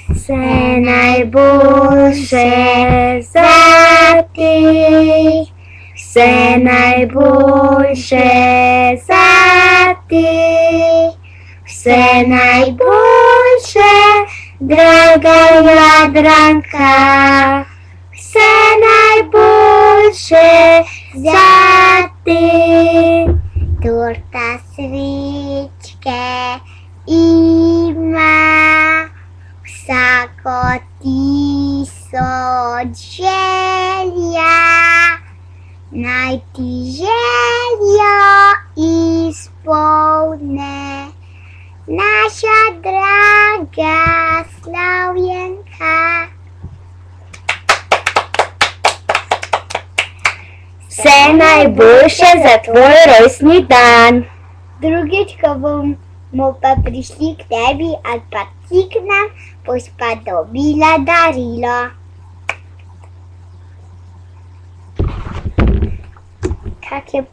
Все найбільше за ти, все найбільше за ти, все найбільше, дорога дранка, все найбільше за ти. Торта свічки ima, всяко тисяч želja, najti želja ispolne, naša draga Slavjenka. Все найбільше за твій росний дан. Другичка, мы пришли к тебе, а ты к нам посподобила дарила. Как я